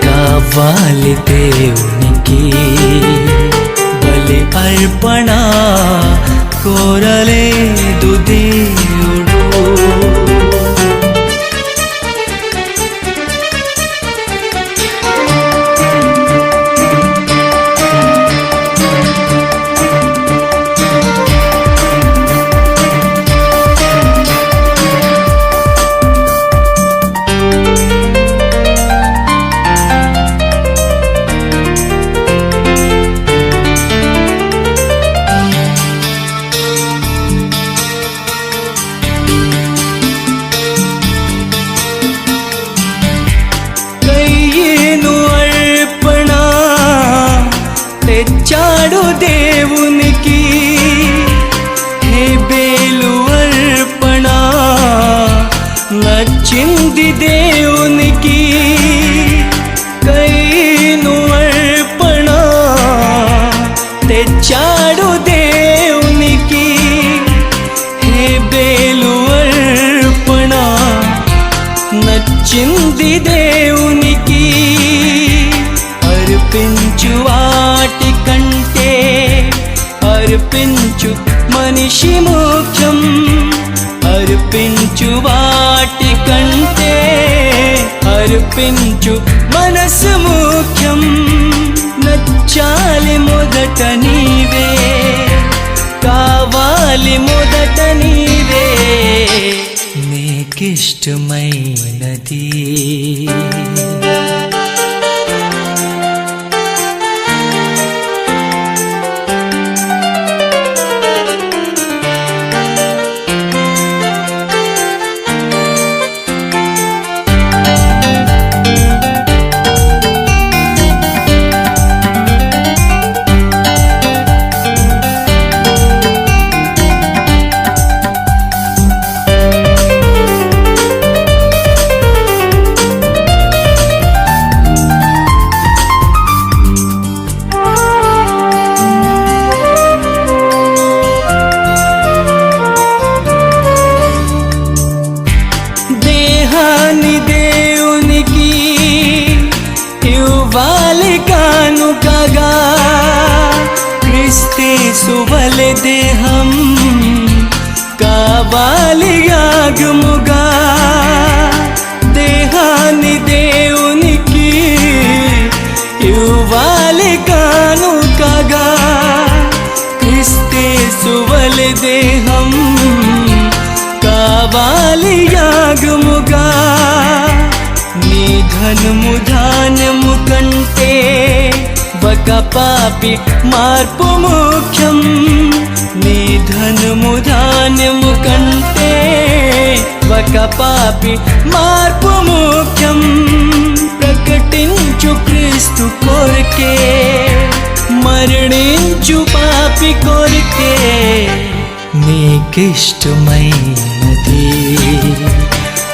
కావాలి దేవునికి. బలి అర్పణ కోరలేదు దేవుడు. తెచ్చాడు దేవునికి, హేబేలు అర్పణ నచ్చింది దేవునికి. కయీను అర్పణ తెచ్చాడు దేవునికి, హేబేలు అర్పణ నచ్చింది దేవునికి. అర్పించు వాటి కంటే అర్పించు మనిషి ముఖ్యం, అర్పించు వాటి కంటే అర్పించు మనసు ముఖ్యం. నచ్చాలి మొదట నీవే, కావాలి మొదట నీవే, నీకిష్టమైనది. క్రీస్తువలె దేహం కావాలి యాగముగా, దేహాన్ని దేవునికి ఇవ్వాలి కానుకగా. క్రీస్తువలె దేహం కావాలి యాగముగా. నీ ధనము ధాన్యము కంటే ఒక పాపి మార్పు ముఖ్యం. నీ ధనము ధాన్యము కంటే ఒక పాపి మార్పు ముఖ్యం. ప్రకటించు క్రీస్తు కొరకే, మరణించు పాపి కొరకే. నీకిష్టమైనది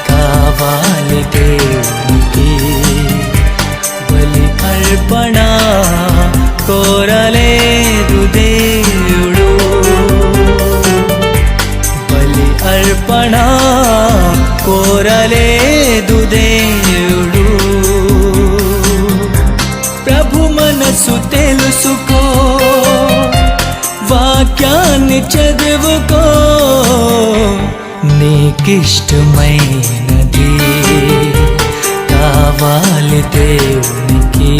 కావాలి దేవునికి. బలి అర్పణ కోరలేదు దేవుడు, బలి అర్పణ కోరలేదు దేవుడు. ప్రభు మనసు తెలుసుకో, వాక్యాన్ని చదువుకో, నీకిష్టమైనది కావాలి దేవునికి.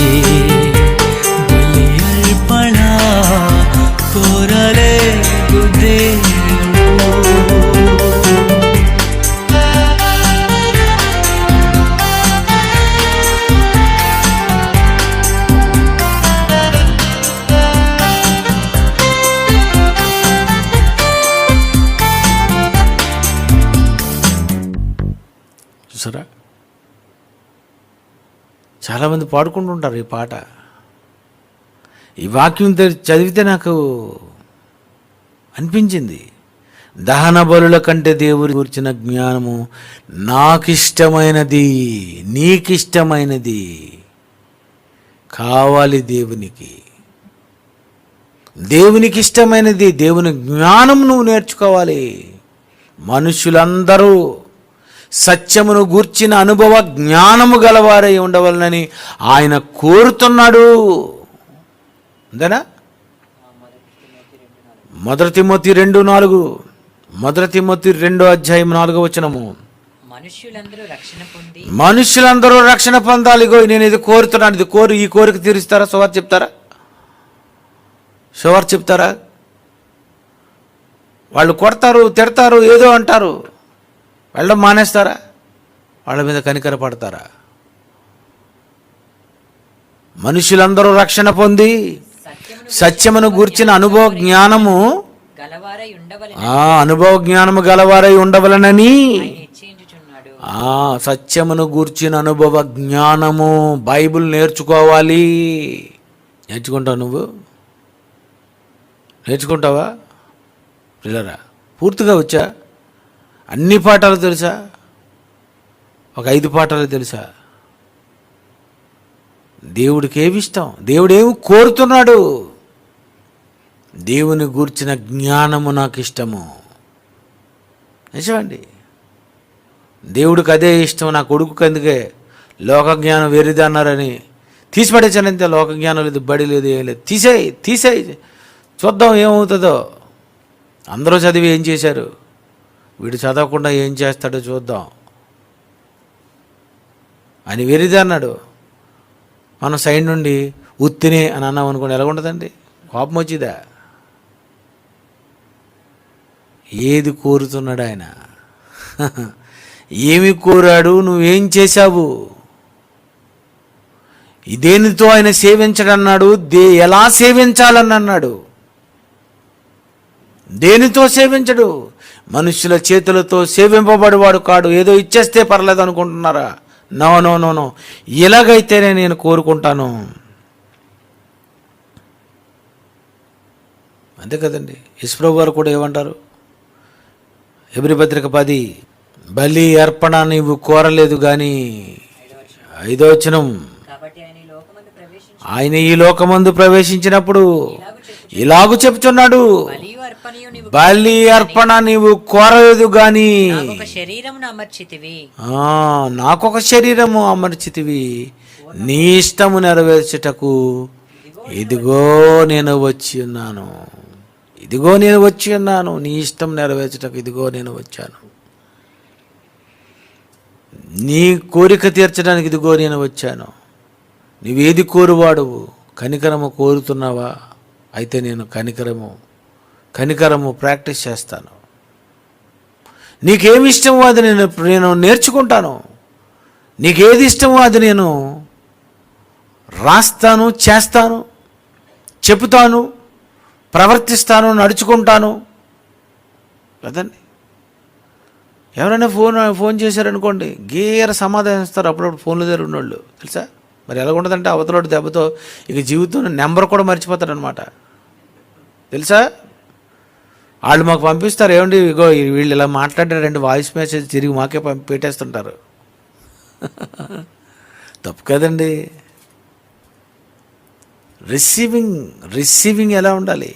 బలి అర్పణ కోరలేదు దేవుడు. చూసారా, చాలామంది పాడుకుంటుంటారు ఈ పాట. ఈ వాక్యం చదివితే నాకు అనిపించింది, దహన బలుల కంటే దేవుడి గురించిన జ్ఞానము నాకిష్టమైనది, నీకిష్టమైనది కావాలి. దేవునికి ఇష్టమైనది, దేవుని జ్ఞానం నువ్వు నేర్చుకోవాలి. మనుషులందరూ సత్యమును గూర్చిన అనుభవ జ్ఞానము గలవారై ఉండవలనని ఆయన కోరుతున్నాడు. అంతేనా? 1 తిమోతి 2:4, 1 తిమోతి 2:4 మనుష్యులందరూ రక్షణ పొందాలి. ఇగో నేను ఇది కోరుతున్నాను, ఈ కోరిక తీరుస్తారా? సువార్త చెప్తారా? వాళ్ళు కొడతారు, తిడతారు, ఏదో అంటారు, వెళ్ళడం మానేస్తారా? వాళ్ళ మీద కనికర పడతారా? మనుషులందరూ రక్షణ పొంది సత్యమును గూర్చిన అనుభవ జ్ఞానము గలవారై ఉండవలనని, సత్యమును గూర్చిన అనుభవ జ్ఞానము. బైబిల్ నేర్చుకోవాలి. నేర్చుకుంటావు? నువ్వు నేర్చుకుంటావా పిల్లరా? పూర్తిగా వచ్చా? అన్ని పాఠాలు తెలుసా? ఒక 5 పాఠాలు తెలుసా? దేవుడికి ఏమి ఇష్టం? దేవుడు ఏమి కోరుతున్నాడు? దేవుని గూర్చిన జ్ఞానము నాకు ఇష్టము. నిజమండి, దేవుడికి అదే ఇష్టం. నా కొడుకుకి అందుకే లోక జ్ఞానం వేరేది అన్నారని తీసిపడేసానంతే. లోక జ్ఞానం లేదు, బడి లేదు, ఏం లేదు. తీసేయి చూద్దాం ఏమవుతుందో. అందరూ చదివి ఏం చేశారు, వీడు చదవకుండా ఏం చేస్తాడో చూద్దాం అని వేరేది అన్నాడు. మనం సైడ్ నుండి ఉత్తినే అని అన్నాం అనుకోండి, ఎలా ఉంటుందండి? కోపం వచ్చిందా? ఏది కోరుతున్నాడు ఆయన? ఏమి కోరాడు? నువ్వేం చేశావు? దేనితో ఆయన సేవించడన్నాడు? ఎలా సేవించాలని అన్నాడు? దేనితో సేవించడు? మనుషుల చేతులతో సేవింపబడేవాడు కాడు. ఏదో ఇచ్చేస్తే పర్లేదు అనుకుంటున్నారా? No no no no. ఇలాగైతేనే నేను కోరుకుంటాను. అంతే కదండి. యేసుప్రభు వారు కూడా ఏమంటారు? హెబ్రీ పత్రిక 10, బలి అర్పణ నీవు కోరలేదు కానీ, 5వ వచనం, ఆయన ఈ లోకమందు ప్రవేశించినప్పుడు ఇలాగు చెప్తున్నాడు, బలి అర్పణ నీవు కోరలేదు గాని నాకొక శరీరము అమర్చితివి, నీ ఇష్టము నెరవేర్చుటకు ఇదిగో నేను వచ్చి ఉన్నాను. నీ ఇష్టం నెరవేర్చుటకు ఇదిగో నేను వచ్చాను. నీ కోరిక తీర్చడానికి ఇదిగో నేను వచ్చాను. నీవేది కోరువాడువు? కనికరము కోరుతున్నావా? అయితే నేను కనికరము ప్రాక్టీస్ చేస్తాను. నీకేమి ఇష్టమో అది నేను నేర్చుకుంటాను. నీకేది ఇష్టమో అది నేను రాస్తాను, చేస్తాను, చెబుతాను, ప్రవర్తిస్తాను, నడుచుకుంటాను కదండి. ఎవరైనా ఫోన్ చేశారనుకోండి, గేర సమాధానం ఇస్తారు అప్పుడప్పుడు ఫోన్లో దగ్గర ఉన్నోళ్ళు, తెలుసా? మరి ఎలా ఉంటుందంటే అవతలోడు దెబ్బతో ఇక జీవితం నెంబర్ కూడా మర్చిపోతారనమాట, తెలుసా? వాళ్ళు మాకు పంపిస్తారు, ఏమండి ఇగో వీళ్ళు ఇలా మాట్లాడారండి, వాయిస్ మెసేజ్ తిరిగి మాకే పెట్టేస్తుంటారు. తప్పు కదండి. రిసీవింగ్ ఎలా ఉండాలి?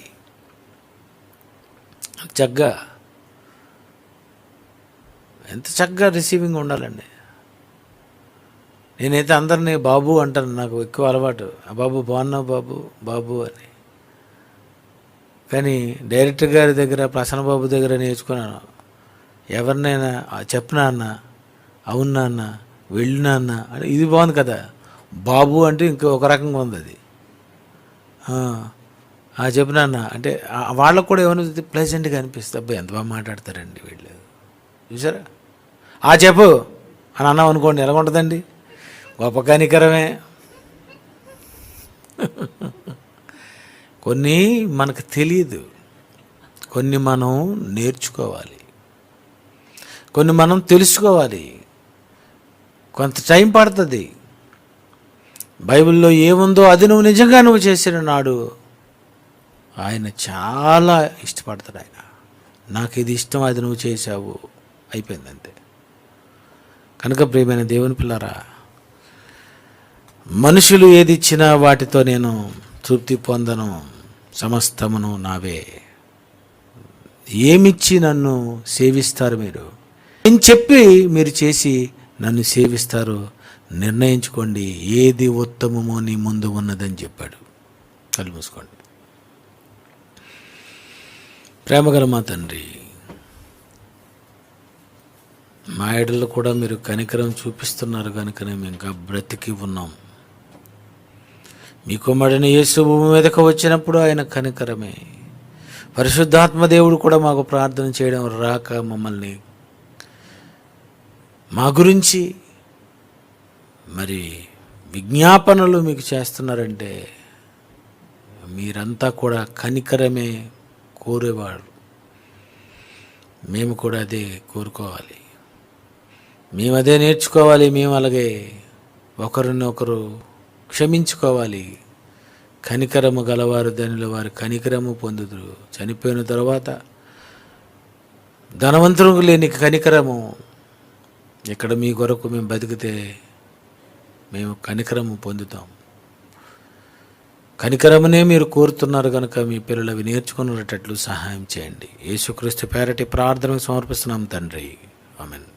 ఎంత చక్కగా రిసీవింగ్ ఉండాలండి. నేనైతే అందరినీ బాబు అంటాను, నాకు ఎక్కువ అలవాటు. బాబు బాగున్నావు బాబు అని. కానీ డైరెక్టర్ గారి దగ్గర, ప్రసన్న బాబు దగ్గర నేర్చుకున్నాను. ఎవరినైనా చెప్పనా అన్న, అవునా అన్న, వెళ్ళినా అన్న అంటే ఇది బాగుంది కదా. బాబు అంటే ఇంకొక రకంగా ఉంది అది. చెప్పినా అన్న అంటే వాళ్ళకు కూడా ఏమైనా ప్లెజెంట్గా అనిపిస్తుంది. అబ్బాయి ఎంత బాగా మాట్లాడతారండి వీళ్ళు, చూసారా? చెప్పు అని అన్నాం అనుకోండి, ఎలా ఉంటుందండి? గొప్ప కనికరమే. కొన్ని మనకు తెలియదు, కొన్ని మనం నేర్చుకోవాలి, కొన్ని మనం తెలుసుకోవాలి. కొంత టైం పడుతుంది. బైబిల్లో ఏముందో అది నువ్వు చేసిన నాడు ఆయన చాలా ఇష్టపడతాడు. ఆయన నాకు ఇది ఇష్టం, అది నువ్వు చేశావు, అయిపోయింది అంతే. కనుక ప్రియమైన దేవుని పిల్లరా, మనుషులు ఏది ఇచ్చినా వాటితో నేను తృప్తి పొందను, సమస్తమును నావే. ఏమిచ్చి నన్ను సేవిస్తారు మీరు? ఏం చెప్పి మీరు చేసి నన్ను సేవిస్తారు? నిర్ణయించుకోండి, ఏది ఉత్తమమో నీ ముందు ఉన్నదని చెప్పాడు. కళ్ళు మూసుకోండి. ప్రేమగల మా తండ్రి, మా ఏడల్లో కూడా మీరు కనికరం చూపిస్తున్నారు కనుకనే మేము ఇంకా బ్రతికి ఉన్నాం. మీ కుమారుడైన యేసు భూమి మీదకు వచ్చినప్పుడు ఆయన కనికరమే. పరిశుద్ధాత్మ దేవుడు కూడా మాకు ప్రార్థన చేయడం రాక మమ్మల్ని మా గురించి మరి విజ్ఞాపనలు మీకు చేస్తున్నారంటే మీరంతా కూడా కనికరమే కోరేవాడు. మేము కూడా అదే కోరుకోవాలి, మేము అదే నేర్చుకోవాలి. మేము అలాగే ఒకరినొకరు క్షమించుకోవాలి. కనికరము గలవారు ధనుల వారు కనికరము పొందుదురు. చనిపోయిన తర్వాత ధనవంతులకు లేని కనికరము, ఇక్కడ మీ కొరకు మేము బతికితే మేము కనికరము పొందుతాం. కనికరమునే మీరు కోరుతున్నారు కనుక మీ పిల్లలు అవి నేర్చుకునేటట్లు సహాయం చేయండి. యేసుక్రీస్తు పేరటి ప్రార్థనకు సమర్పిస్తున్నాం తండ్రి. ఆమేన్.